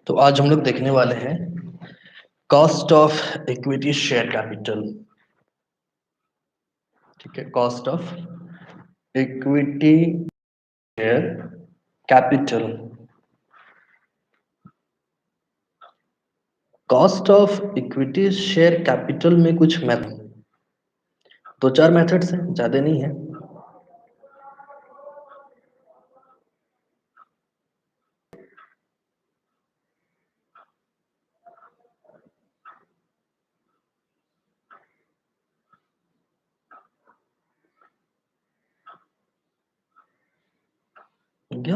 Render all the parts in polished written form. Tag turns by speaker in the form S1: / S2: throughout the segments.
S1: तो आज हम लोग देखने वाले हैं cost of equity share capital. ठीक है, cost of equity share capital. Cost of equity share capital में कुछ मैथड, दो चार मेथड्स हैं, ज्यादा नहीं है। क्या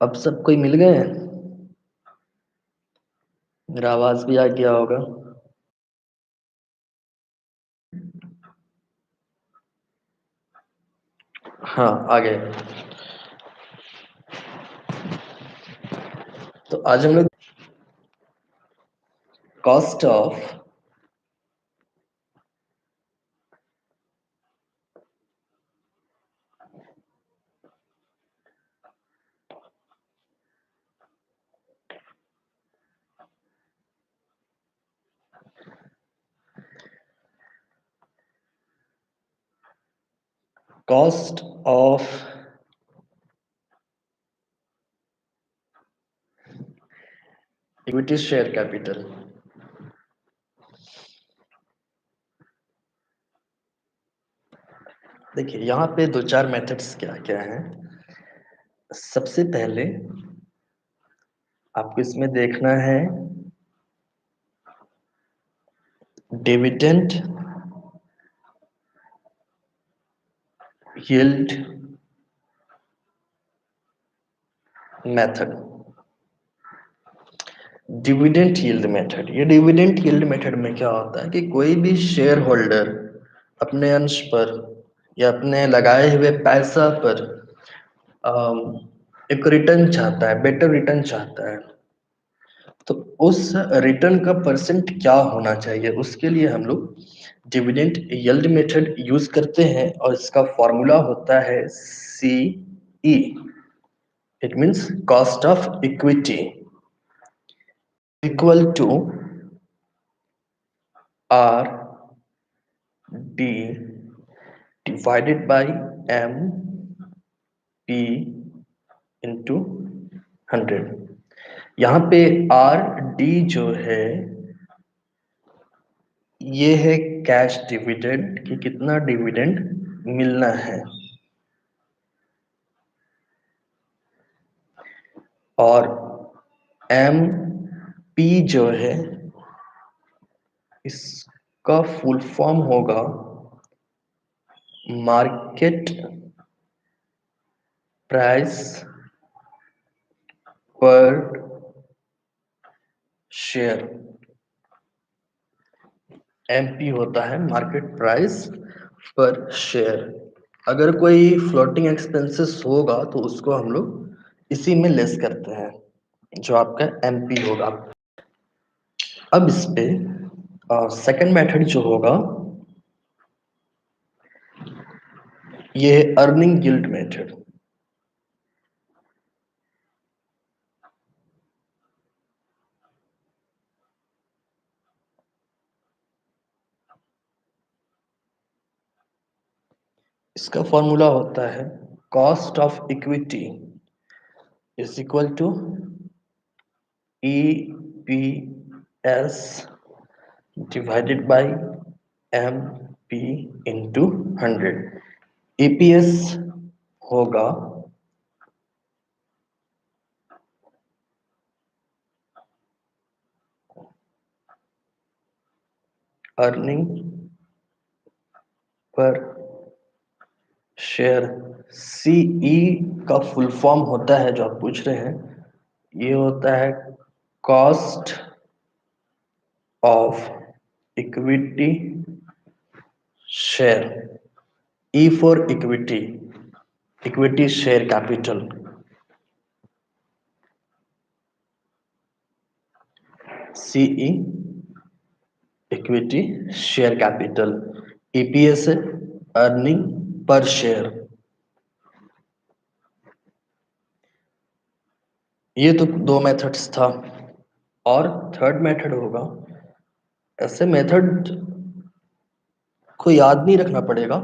S1: अब सब कोई मिल गए हैं? मेरा आवाज भी आ गया होगा। हाँ, आ गए। तो आज हम लोग cost of cost of equity share capital. देखिए यहाँ पे दो चार मेथड्स क्या क्या हैं। सबसे पहले आपको इसमें देखना है dividend yield method. Dividend yield method, ये डिविडेंड यील्ड मेथड में क्या होता है कि कोई भी शेयर होल्डर अपने अंश पर या अपने लगाए हुए पैसा पर एक रिटर्न चाहता है, बेटर रिटर्न चाहता है। तो उस रिटर्न का परसेंट क्या होना चाहिए, उसके लिए हम लोग डिविडेंड यील्ड मेथड यूज करते हैं और इसका फॉर्मूला होता है CE। It means cost of equity equal to RD divided by MP into 100। यहाँ पे RD जो है ये है कैश डिविडेंड कि कितना डिविडेंड मिलना है, और MP जो है इसका फुल फॉर्म होगा मार्केट प्राइस पर शेयर। MP होता है मार्केट प्राइस पर शेयर। अगर कोई फ्लोटिंग एक्सपेंसेस होगा तो उसको हम लोग इसी में लेस करते हैं, जो आपका MP होगा। अब इस पे सेकंड मेथड जो होगा ये है अर्निंग यील्ड मेथड। इसका फॉर्मूला होता है cost of equity is equal to EPS divided by MP into 100। EPS होगा अर्निंग पर शेयर। CE का फुल फॉर्म होता है, जो आप पूछ रहे हैं, ये होता है cost of equity share. E for equity, equity share capital. CE equity share capital. EPS है अर्निंग पर शेयर। ये तो दो मेथड्स था, और थर्ड मेथड होगा, ऐसे मेथड को याद नहीं रखना पड़ेगा,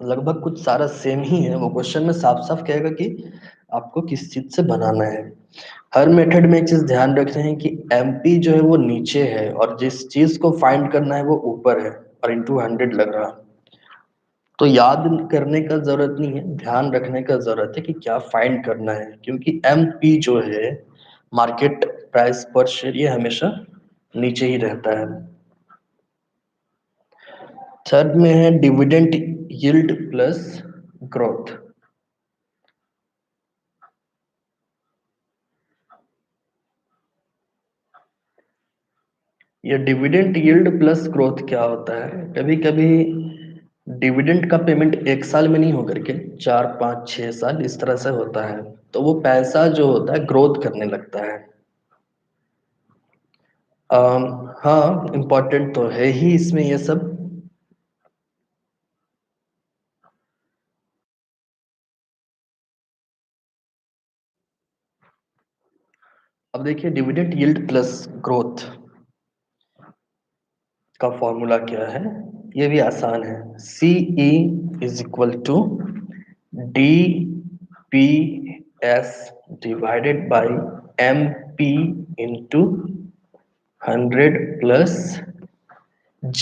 S1: लगभग कुछ सारा सेम ही है, वो क्वेश्चन में साफ साफ कहेगा कि आपको किस चीज से बनाना है। हर मेथड में एक चीज ध्यान रखते हैं कि एमपी जो है वो नीचे है और जिस चीज को फाइंड करना है वो ऊपर है, और इंटू 100 लग रहा, तो याद करने का जरूरत नहीं है, ध्यान रखने का जरूरत है कि क्या फाइंड करना है, क्योंकि एमपी जो है मार्केट प्राइस पर शेयर, ये हमेशा नीचे ही रहता है। थर्ड में है डिविडेंड यील्ड प्लस ग्रोथ। ये डिविडेंड यील्ड प्लस ग्रोथ क्या होता है, कभी कभी डिविडेंड का पेमेंट एक साल में नहीं होकर के 4 5 6 साल इस तरह से होता है, तो वो पैसा जो होता है ग्रोथ करने लगता है। हाँ, इम्पोर्टेंट तो है ही इसमें ये सब। अब देखिए डिविडेंड यील्ड प्लस ग्रोथ का फॉर्मूला क्या है, ये भी आसान है। CE is equal to DPS divided by MP into 100 plus G।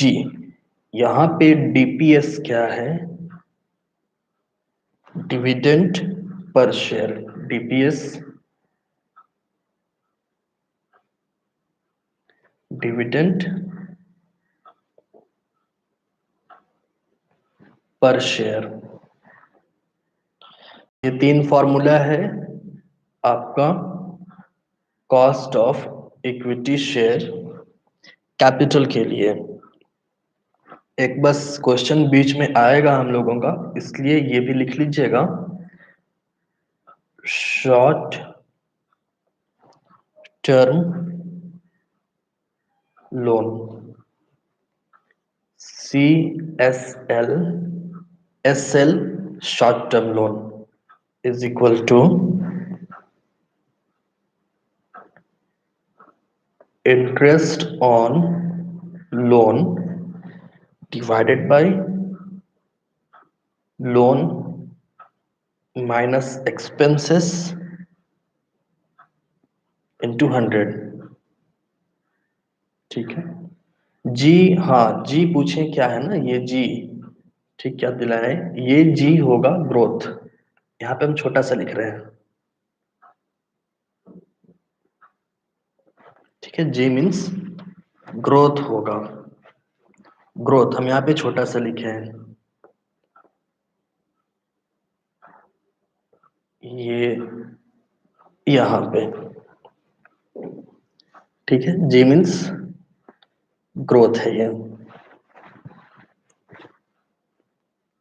S1: यहाँ पे DPS क्या है, डिविडेंड पर शेयर, DPS डिविडेंड पर शेयर। ये तीन फॉर्मूला है आपका cost of equity share capital के लिए। एक बस क्वेश्चन बीच में आएगा हम लोगों का, इसलिए ये भी लिख लीजिएगा, short term loan, CSL SL short term loan is equal to interest on loan divided by loan minus expenses into 100। ठीक है, जी, हाँ जी पूछे क्या है ना, ये जी, ठीक, क्या दिलाए, ये जी होगा ग्रोथ, यहाँ पे हम छोटा सा लिख रहे हैं। ठीक है, जी मीन्स ग्रोथ होगा, ग्रोथ हम यहाँ पे छोटा सा लिखे हैं, ये यहाँ पे। ठीक है, जी मीन्स ग्रोथ है ये।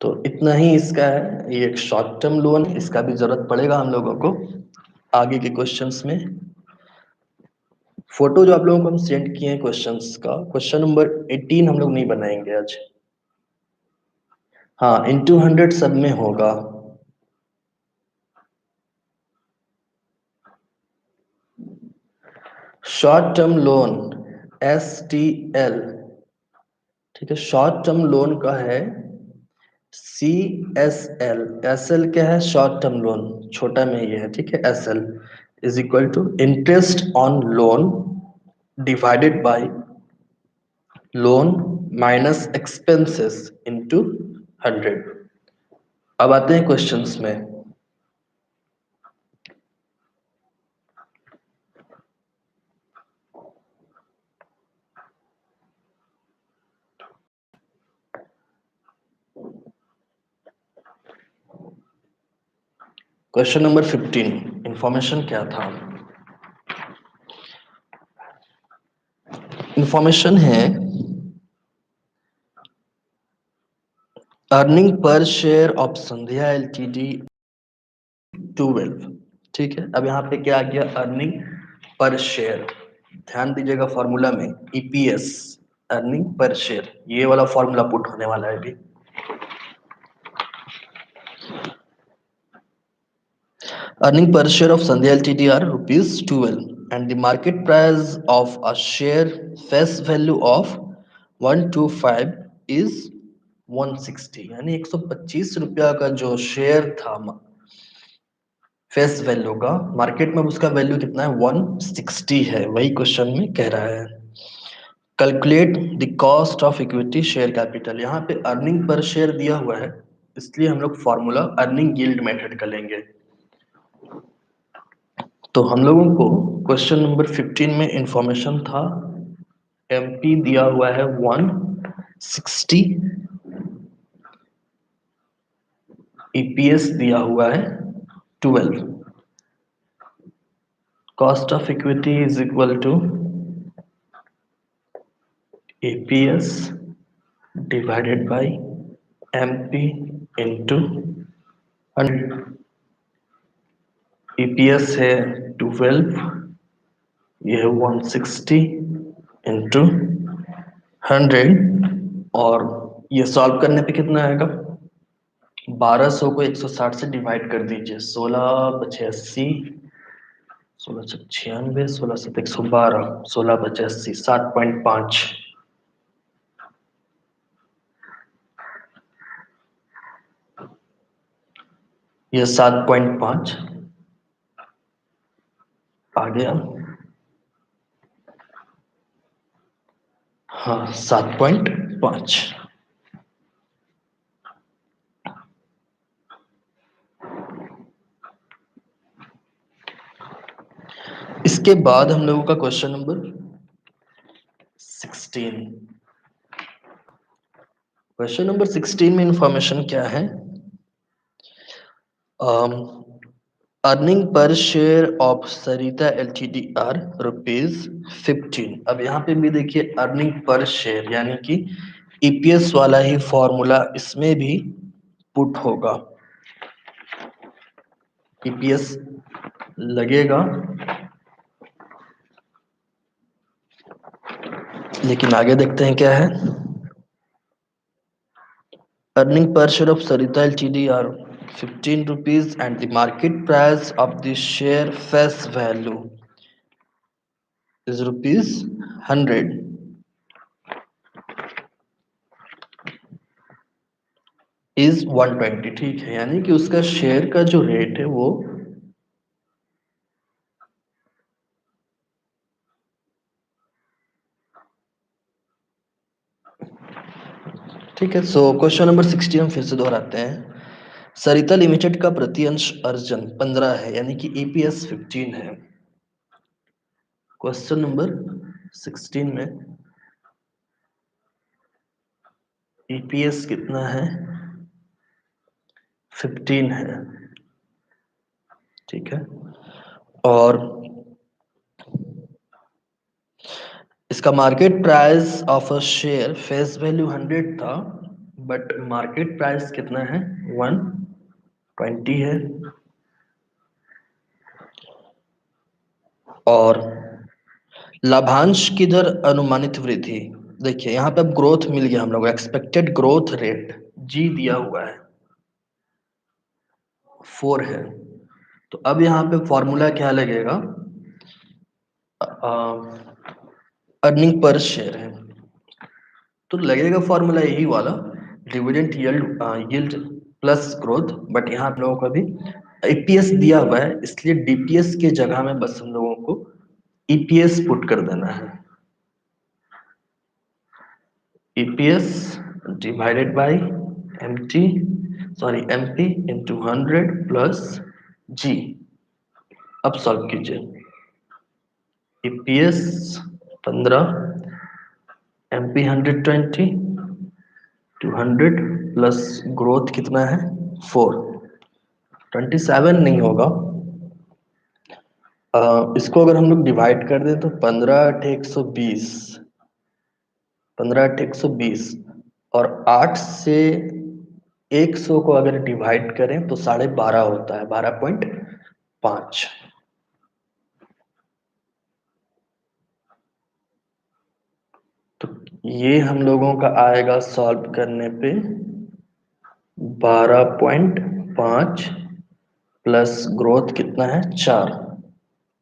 S1: तो इतना ही इसका है, ये एक शॉर्ट टर्म लोन है, इसका भी जरूरत पड़ेगा हम लोगों को आगे के क्वेश्चंस में। फोटो जो आप लोगों को हम सेंड किए हैं क्वेश्चंस का, क्वेश्चन नंबर 18 हम लोग नहीं बनाएंगे आज। हाँ, इंटू 100 सब में होगा। शॉर्ट टर्म लोन STL, ठीक है, शॉर्ट टर्म लोन का है CSL, SL क्या है, शॉर्ट टर्म लोन, छोटा में ये है, ठीक है, SL is equal to interest on loan divided by loan minus expenses into 100। अब आते हैं क्वेश्चंस में। क्वेश्चन नंबर 15, इंफॉर्मेशन क्या था, इंफॉर्मेशन है अर्निंग पर शेयर ऑफ संध्या एलटीडी 12। ठीक है, अब यहाँ पे क्या आ गया, अर्निंग पर शेयर, ध्यान दीजिएगा फॉर्मूला में EPS, अर्निंग पर शेयर, ये वाला फॉर्मूला पुट होने वाला है अभी। Earning per share of Sandhya Ltd are rupees 12 and the market price of a share face value of 125 is 160 यानी 125 रुपया का जो शेयर था फेस वैल्यू का मार्केट में उसका वैल्यू कितना है 160 है वही क्वेश्चन में कह रहा है calculate the cost of equity share capital यहाँ पे अर्निंग पर शेयर दिया हुआ है इसलिए हम लोग फॉर्मूला अर्निंग यील्ड मेथड का लेंगे तो हम लोगों को क्वेश्चन नंबर 15 में इंफॉर्मेशन था एमपी दिया हुआ है 160 ईपीएस दिया हुआ है 12 cost of equity is equal to EPS divided by MP into 100 EPS है 12 ये है 160 इंटू 100 और ये सॉल्व करने पे कितना आएगा 1200 को 160 से डिवाइड कर दीजिए 16 × 80 16 × 96 16 × 112 16 × 80 7.5 ये 7.5 आ गया हाँ 7.5 इसके बाद हम लोगों का क्वेश्चन नंबर 16 क्वेश्चन नंबर 16 में इंफॉर्मेशन क्या है अर्निंग पर share of Sarita LTD are ₹15 अब यहाँ पे भी देखिए अर्निंग पर शेयर यानी कि ईपीएस वाला ही फॉर्मूला इसमें भी पुट होगा ईपीएस लगेगा लेकिन आगे देखते हैं क्या है earning per share of Sarita Ltd are ₹15 and the market price of the share face value is ₹100 is 120 ठीक है यानी कि उसका शेयर का जो रेट है वो ठीक है सो क्वेश्चन नंबर 16 हम फिर से दोहराते हैं सरिता लिमिटेड का प्रति अंश अर्जन 15 है यानी कि ईपीएस 15 है क्वेश्चन नंबर 16 में ईपीएस कितना है 15 है ठीक है और इसका market price of a share face value 100 था बट मार्केट प्राइस कितना है 120 है और लाभांश की दर अनुमानित वृद्धि देखिए यहाँ पे अब ग्रोथ मिल गया हम लोग एक्सपेक्टेड ग्रोथ रेट जी दिया हुआ है 4 है तो अब यहाँ पे फॉर्मूला क्या लगेगा अर्निंग पर शेयर है तो लगेगा फॉर्मूला यही वाला dividend yield plus growth but यहाँ आप लोगों को अभी ईपीएस दिया हुआ है इसलिए डीपीएस के जगह में बस हम लोगों को ईपीएस पुट कर देना है EPS divided by MT sorry MP into 100 plus G अब सॉल्व कीजिए ईपीएस 15 एमपी 120 200 प्लस ग्रोथ कितना है 4 27 नहीं होगा इसको अगर हम लोग डिवाइड कर दें तो 15 × 120 15 × 120 और 8 से 100 को अगर डिवाइड करें तो 12.5 होता है 12.5 तो ये हम लोगों का आएगा सॉल्व करने पे 12.5 प्लस ग्रोथ कितना है 4,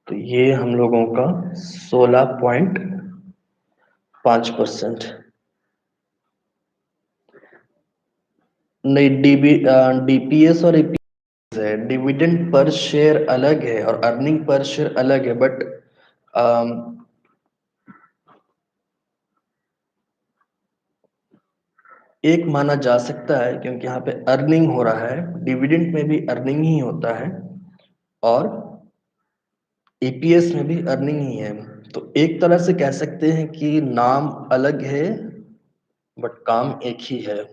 S1: तो ये हम लोगों का 16.5%। नहीं, डीपीएस और एपीएस है, डिविडेंड पर शेयर अलग है और अर्निंग पर शेयर अलग है, बट एक माना जा सकता है क्योंकि यहाँ पे अर्निंग हो रहा है, डिविडेंड में भी अर्निंग ही होता है और ईपीएस में भी अर्निंग ही है। तो एक तरह से कह सकते हैं कि नाम अलग है बट काम एक ही है।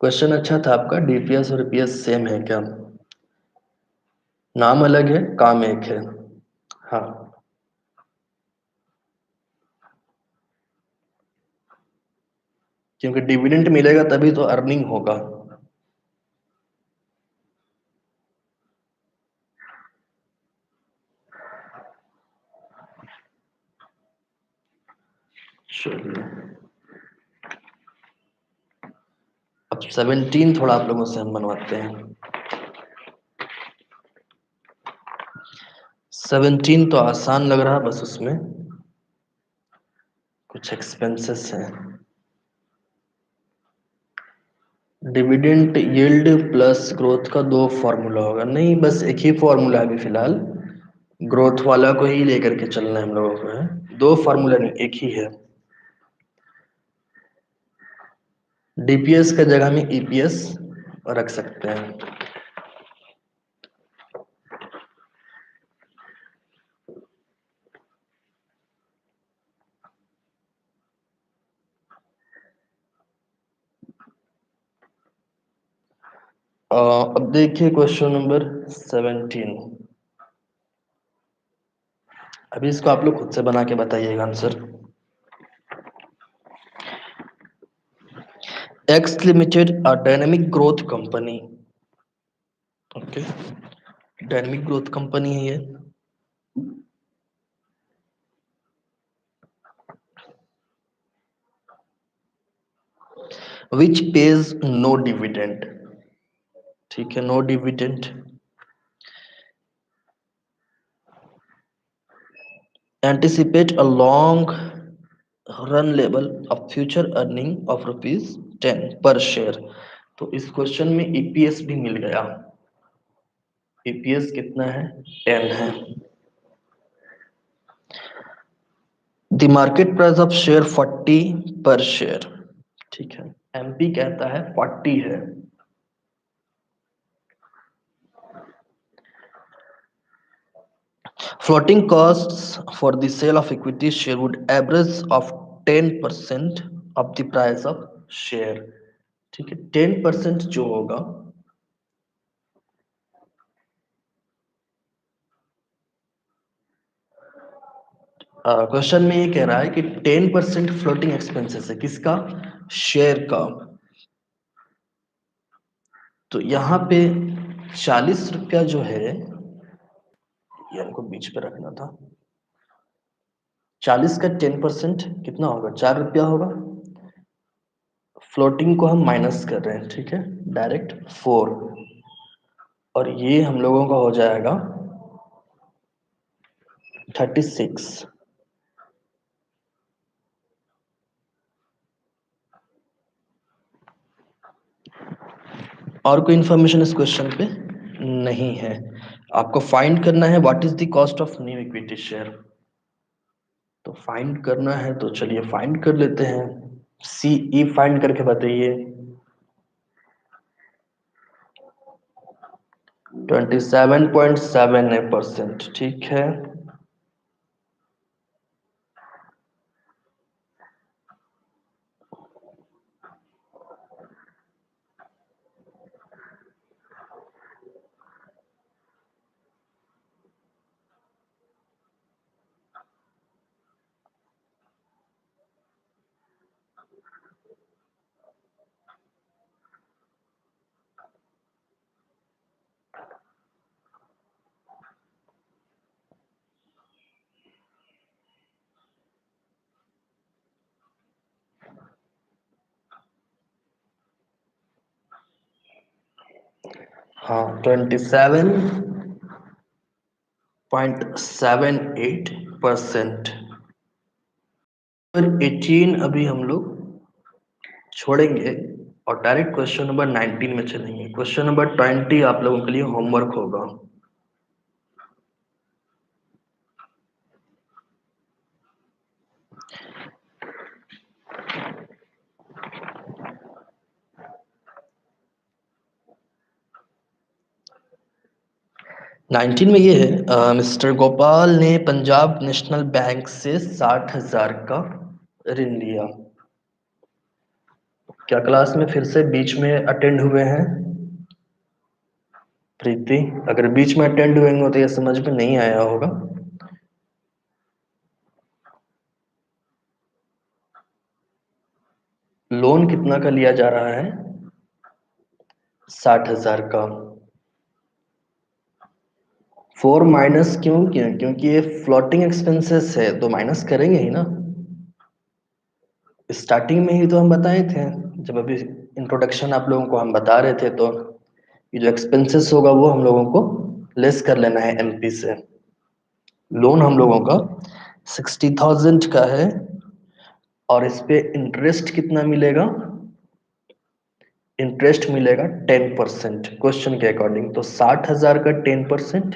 S1: क्वेश्चन अच्छा था आपका, डीपीएस और ईपीएस सेम है क्या? नाम अलग है, काम एक है। हाँ, क्योंकि डिविडेंड मिलेगा तभी तो अर्निंग होगा। चलिए, अब 17 थोड़ा आप लोगों से हम बनवाते हैं। 17 तो आसान लग रहा, बस उसमें कुछ एक्सपेंसेस हैं। डिविडेंड यील्ड प्लस ग्रोथ का दो फॉर्मूला होगा? नहीं, बस एक ही फॉर्मूला है अभी फिलहाल, ग्रोथ वाला को ही लेकर के चलना है हम लोगों को, है दो फॉर्मूला नहीं, एक ही है। डीपीएस का जगह में ईपीएस रख सकते हैं। अब देखिए क्वेश्चन नंबर 17। अभी इसको आप लोग खुद से बना के बताइएगा answer. X limited a dynamic growth company, okay, dynamic growth company है ये, विच पेज नो डिविडेंड। ठीक है, no dividend. Anticipate a long run level of future earning of ₹10 per share. तो इस क्वेश्चन में ईपीएस भी मिल गया। ईपीएस कितना है? 10 है। The market price of share 40 पर शेयर। ठीक है, एमपी कहता है 40 है। Floating costs for the sale of equity share would average of 10% of the price of share। ठीक है, 10% जो होगा, क्वेश्चन में ये कह रहा है कि 10% फ्लोटिंग एक्सपेंसेस है, किसका? शेयर का। तो यहाँ पे 40 रुपया जो है, ये हमको बीच पे रखना था। 40 का 10% कितना होगा? 4 रुपया होगा। फ्लोटिंग को हम माइनस कर रहे हैं, ठीक है, डायरेक्ट 4, और ये हम लोगों का हो जाएगा 36। और कोई इंफॉर्मेशन इस क्वेश्चन पे नहीं है। आपको फाइंड करना है what is the cost of new equity share. तो फाइंड करना है तो चलिए फाइंड कर लेते हैं। सीई फाइंड करके बताइए। 27.7%, ठीक है। हाँ, 27.78%। पर 18 अभी हम लोग छोड़ेंगे और डायरेक्ट क्वेश्चन नंबर 19 में चलेंगे। क्वेश्चन नंबर 20 आप लोगों के लिए होमवर्क होगा। नाइनटीन में ये है, मिस्टर गोपाल ने पंजाब नेशनल बैंक से 60,000 का ऋण लिया। क्या क्लास में फिर से बीच में अटेंड हुए हैं? प्रीति, अगर बीच में अटेंड हुए हो तो ये समझ में नहीं आया होगा। लोन कितना का लिया जा रहा है? 60,000 का। 4 माइनस क्यों किया? क्योंकि ये फ्लोटिंग एक्सपेंसेस है तो माइनस करेंगे ही ना। स्टार्टिंग में ही तो हम बताए थे, जब अभी इंट्रोडक्शन आप लोगों को हम बता रहे थे, तो ये जो एक्सपेंसेस होगा वो हम लोगों को लेस कर लेना है एमपी से। लोन हम लोगों का 60,000 का है और इस पे इंटरेस्ट कितना मिलेगा? इंटरेस्ट मिलेगा 10% क्वेश्चन के अकॉर्डिंग। तो 60,000 का 10%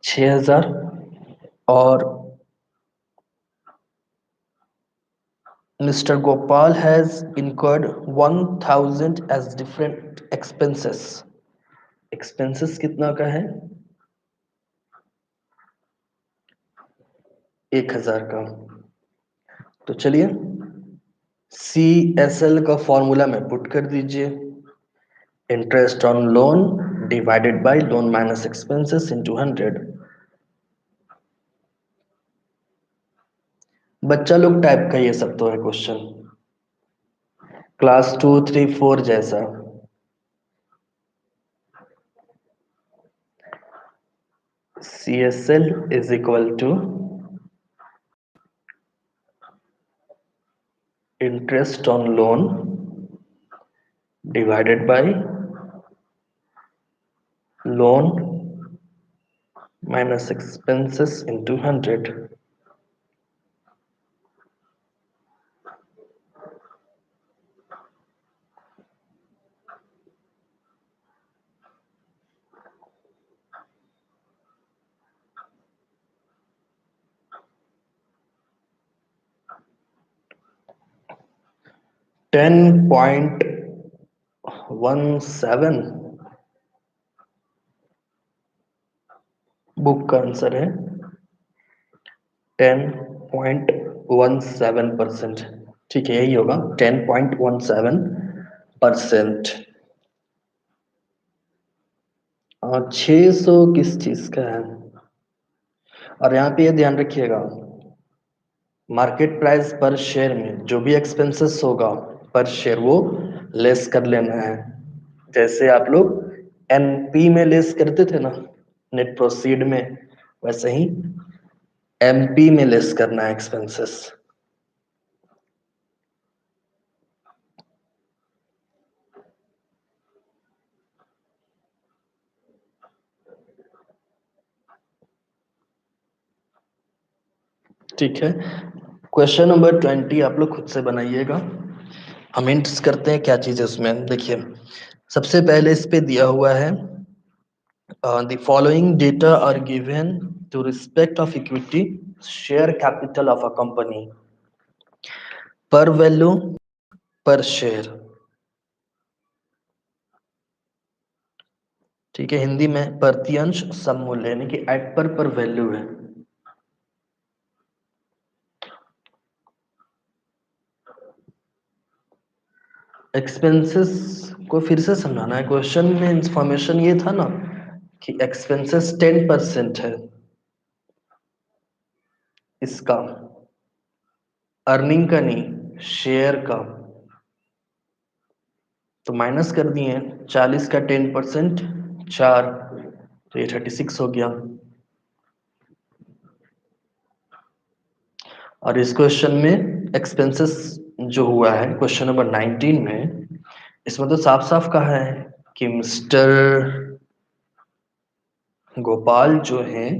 S1: 6,000। और Mr. Gopal has incurred 1,000 as different expenses. Expenses कितना का है? 1,000 का। तो चलिए CSL का फॉर्मूला में पुट कर दीजिए। Interest on loan divided by loan minus expenses into 100। बच्चा लोग टाइप का ये सब तो है क्वेश्चन, क्लास 2, 3, 4 जैसा। CSL is equal to interest on loan divided by loan minus expenses into 100। $10.17 book का आंसर है। 10.17%। ठीक है, यही होगा 10.17%। 600 किस चीज का है? और यहाँ पे ये ध्यान रखिएगा, मार्केट प्राइस पर शेयर में जो भी एक्सपेंसेस होगा पर शेयर वो लेस कर लेना है। जैसे आप लोग एनपी में लेस करते थे ना, नेट प्रोसीड में, वैसे ही एमपी में लेस करना है एक्सपेंसेस। ठीक है, क्वेश्चन नंबर 20 आप लोग खुद से बनाइएगा। हम हिंट्स करते हैं क्या चीज है उसमें। देखिए, सबसे पहले इस पे दिया हुआ है the following data are given to respect of equity share capital of a company per value per share। ठीक है, हिंदी में प्रत्यंश सममूल्य, यानी कि एट पर वैल्यू है। एक्सपेंसेस को फिर से समझाना है। क्वेश्चन में इंफॉर्मेशन ये था ना कि एक्सपेंसेस 10% है इसका, अर्निंग का नहीं, शेयर का। तो माइनस कर दिए, 40 का 10% 4, तो ये 36 हो गया। और इस क्वेश्चन में एक्सपेंसेस जो हुआ है क्वेश्चन नंबर 19 में, इसमें तो साफ साफ कहा है कि मिस्टर गोपाल जो हैं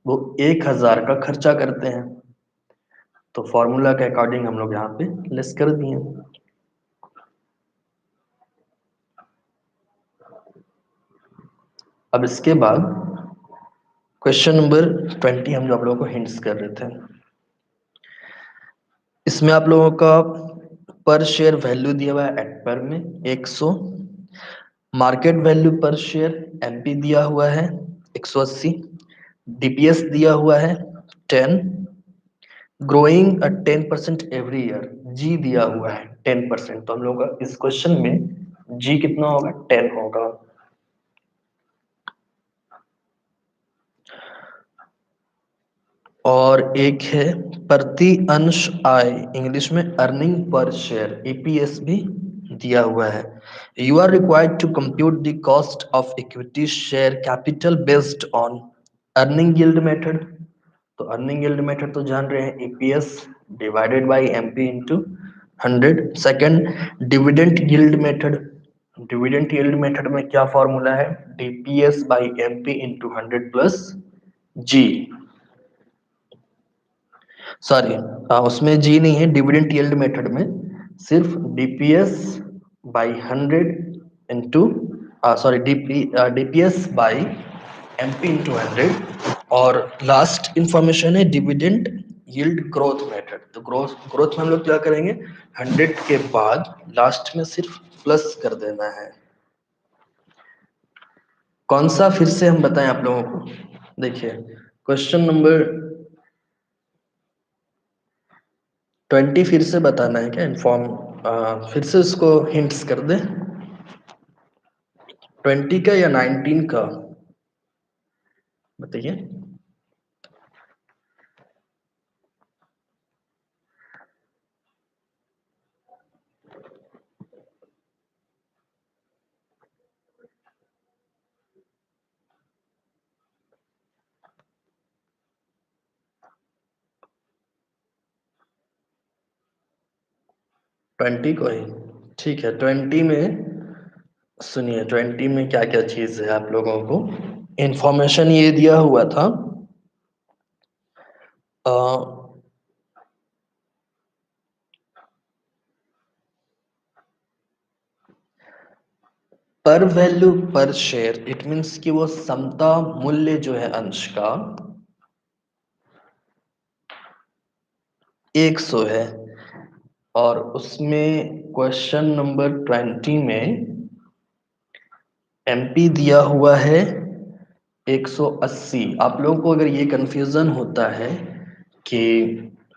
S1: वो 1,000 का खर्चा करते हैं, तो फॉर्मूला के अकॉर्डिंग हम लोग यहाँ पे लेस कर दिए। अब इसके बाद क्वेश्चन नंबर 20 हम जो आप लोगों को हिंट्स कर रहे थे, इसमें आप लोगों का पर शेयर वैल्यू दिया हुआ है एट पर में 100, मार्केट वैल्यू पर शेयर एमपी दिया हुआ है 180, डीपीएस दिया हुआ है 10, ग्रोइंग 10% एवरी ईयर जी दिया हुआ है 10%। तो हम लोग का इस क्वेश्चन में जी कितना होगा, 10 होगा। और एक है प्रति अंश आय, इंग्लिश में अर्निंग पर शेयर ईपीएस भी दिया हुआ है। You are required to compute the cost of equity share capital based on earning yield method. तो अर्निंग यील्ड मेथड तो जान रहे हैं, EPS divided by MP into 100। Second, dividend yield method, dividend yield method में क्या formula है, DPS by MP into 100 plus g. Sorry, उसमें g नहीं है, डिविडेंड यील्ड मेथड में सिर्फ DPS by 100 into, sorry DPS by MP into 100। और last information है डिविडेंड यील्ड ग्रोथ मेथड। तो ग्रोथ ग्रोथ में हम लोग क्या करेंगे, 100 के बाद लास्ट में सिर्फ प्लस कर देना है। कौन सा फिर से हम बताएं आप लोगों को, देखिए क्वेश्चन नंबर 20 फिर से बताना है क्या, इन्फॉर्म फिर से उसको हिंट्स कर दे, 20 का या 19 का बताइए। 20 को ही, ठीक है। 20 में सुनिए, 20 में क्या क्या चीज है आप लोगों को इंफॉर्मेशन ये दिया हुआ था। अ, पर वैल्यू पर शेयर, इट मीन्स कि वो समता मूल्य जो है अंश का 100 है। और उसमें क्वेश्चन नंबर 20 में एमपी दिया हुआ है 180। आप लोगों को अगर ये कंफ्यूजन होता है कि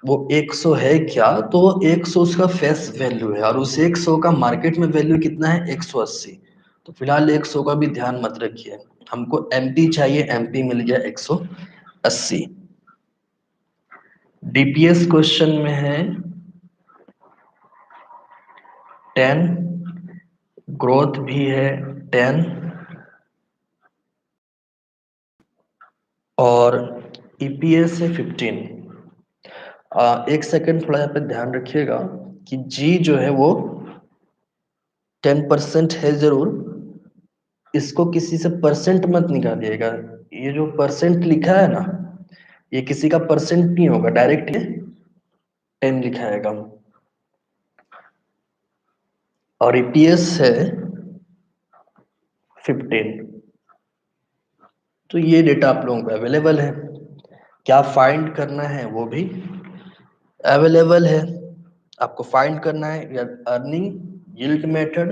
S1: वो 100 है क्या, तो 100 उसका फेस वैल्यू है और उस 100 का मार्केट में वैल्यू कितना है, 180। तो फिलहाल 100 का भी ध्यान मत रखिए, हमको एमपी चाहिए, एमपी मिल गया 180। डीपीएस क्वेश्चन में है 10, ग्रोथ भी है 10, और ईपीएस है 15। एक सेकंड थोड़ा यहाँ पे ध्यान रखिएगा कि जी जो है वो 10% है जरूर, इसको किसी से परसेंट मत निकालिएगा। ये जो परसेंट लिखा है ना, ये किसी का परसेंट नहीं होगा, डायरेक्ट ये 10 लिखाएगा। और ईपीएस है 15। तो ये डेटा आप लोगों को अवेलेबल है, क्या फाइंड करना है वो भी अवेलेबल है। आपको फाइंड करना है या earning yield method,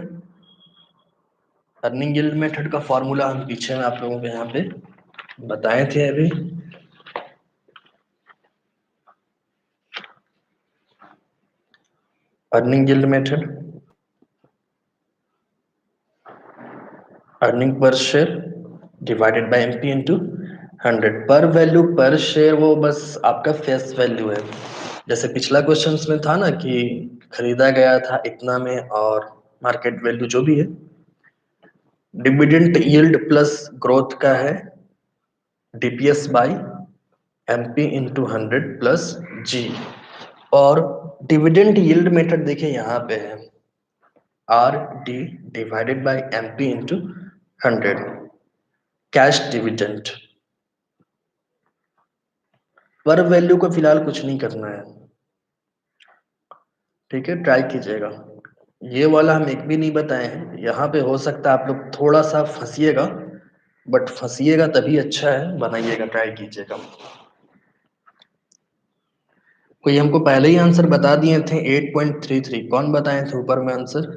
S1: earning yield method का फॉर्मूला हम पीछे में आप लोगों को यहाँ पे बताए थे अभी। Earning yield method, earning per share divided by MP into 100। पर वैल्यू पर शेयर वो बस आपका फेस वैल्यू है। जैसे पिछला क्वेश्चन में था ना कि खरीदा गया था इतना में, और मार्केट वैल्यू जो भी है। डिविडेंड यील्ड प्लस ग्रोथ का है DPS by MP into 100 plus G. और डिविडेंड यील्ड मेथड देखिए यहाँ पे है, RD divided by MP into 100 cash dividend. पर वैल्यू को फिलहाल कुछ नहीं करना है, ठीक है, ट्राई कीजिएगा। ये वाला हम एक भी नहीं बताए हैं, यहाँ पे हो सकता है आप लोग थोड़ा सा फंसिएगा, बट फंसिएगा तभी अच्छा है, बनाइएगा, ट्राई कीजिएगा। कोई हमको पहले ही आंसर बता दिए थे 8.33, कौन बताए थे ऊपर में आंसर?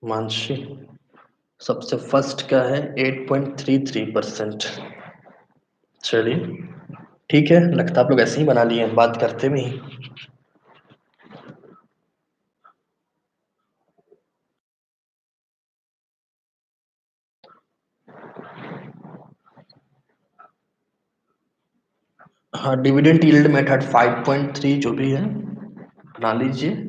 S1: मानसी। सबसे फर्स्ट का है 8.33%। चलिए ठीक है, लगता आप लोग ऐसे ही बना लिए हैं बात करते में ही। हाँ, डिविडेंड यील्ड मेथड 5.3 जो भी है बना लीजिए।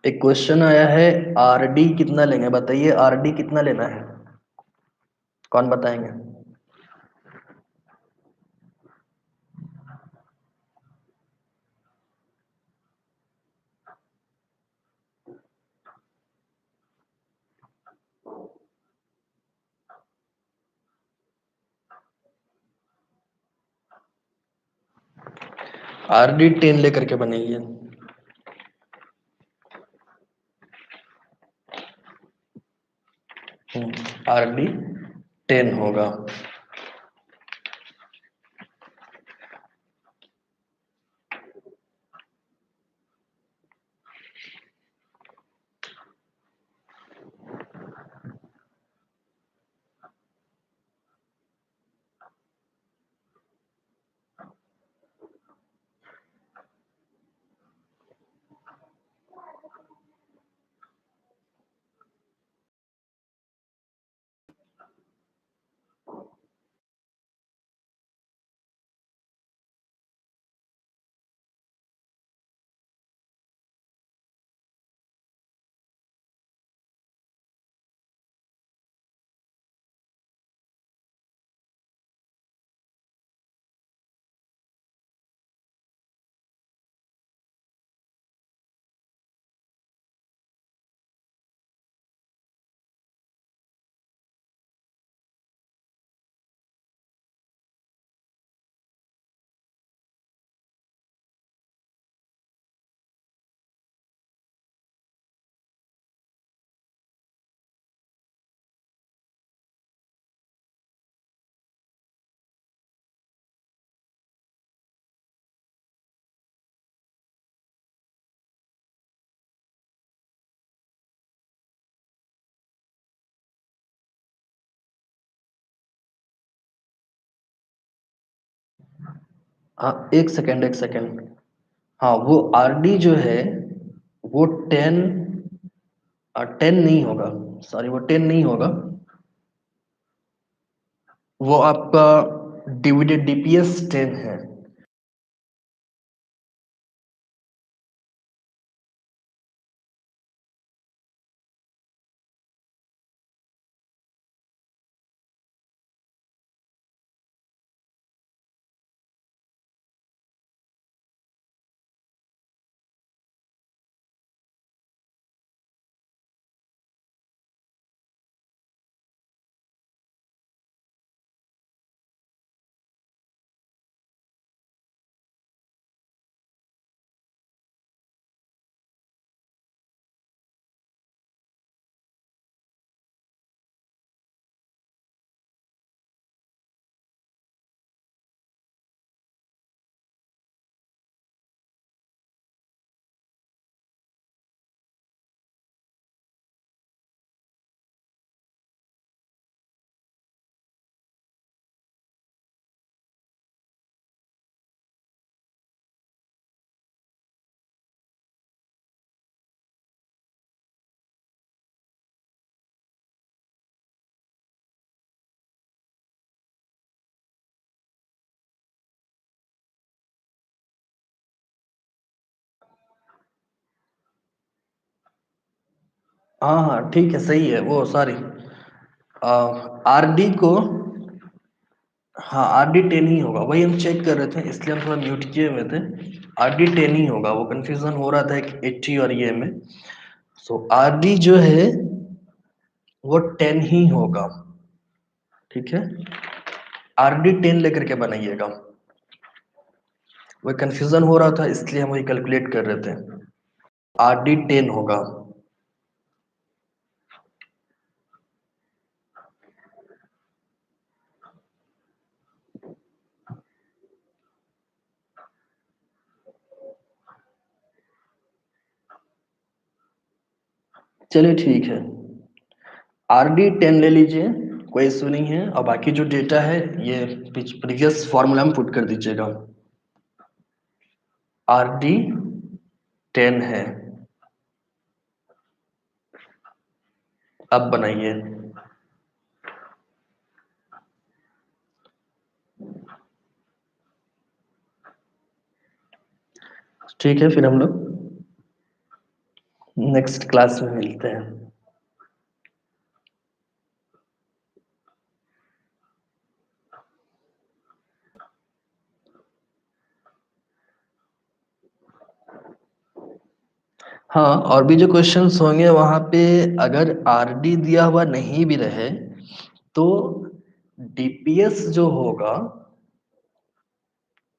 S1: एक क्वेश्चन आया है, आरडी कितना लेंगे, बताइए आरडी कितना लेना है, कौन बताएंगे? आरडी 10 लेकर के बनाइए। आरडी 10 होगा। हाँ, एक सेकेंड एक सेकेंड। हाँ, वो आरडी जो है वो 10 नहीं होगा, सॉरी वो 10 नहीं होगा, वो आपका डिविडेंड डीपीएस 10 है। हाँ हाँ ठीक है, सही है वो, सॉरी, आरडी को, हाँ आरडी 10 ही होगा, वही हम चेक कर रहे थे इसलिए हम थोड़ा म्यूट किए हुए थे। आरडी 10 ही होगा, वो कंफ्यूजन हो रहा था कि 80 और ये में। सो आरडी जो है वो 10 ही होगा, ठीक है। आरडी 10 लेकर के बनाइएगा, वो कंफ्यूजन हो रहा था इसलिए हम वही कैलकुलेट कर रहे थे। आरडी 10 होगा। चलिए ठीक है, आरडी 10 ले लीजिए, कोई इशू नहीं है, और बाकी जो डेटा है ये प्रीवियस फॉर्मूला में पुट कर दीजिएगा। आरडी 10 है, अब बनाइए। ठीक है, फिर हम लोग नेक्स्ट क्लास में मिलते हैं। हाँ, और भी जो क्वेश्चंस होंगे वहां पे, अगर आरडी दिया हुआ नहीं भी रहे तो डीपीएस जो होगा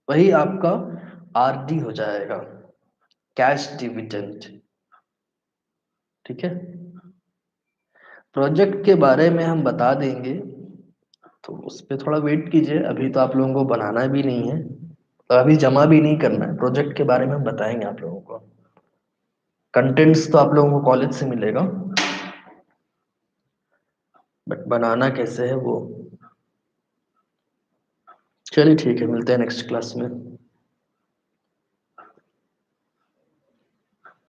S1: वही आपका आरडी हो जाएगा, कैश डिविडेंड, ठीक है। प्रोजेक्ट के बारे में हम बता देंगे, तो उस पे थोड़ा वेट कीजिए, अभी तो आप लोगों को बनाना भी नहीं है, तो अभी जमा भी नहीं करना है। प्रोजेक्ट के बारे में हम बताएंगे आप लोगों को, कंटेंट्स तो आप लोगों को कॉलेज से मिलेगा, बट बनाना कैसे है वो। चलिए ठीक है, मिलते हैं नेक्स्ट क्लास में।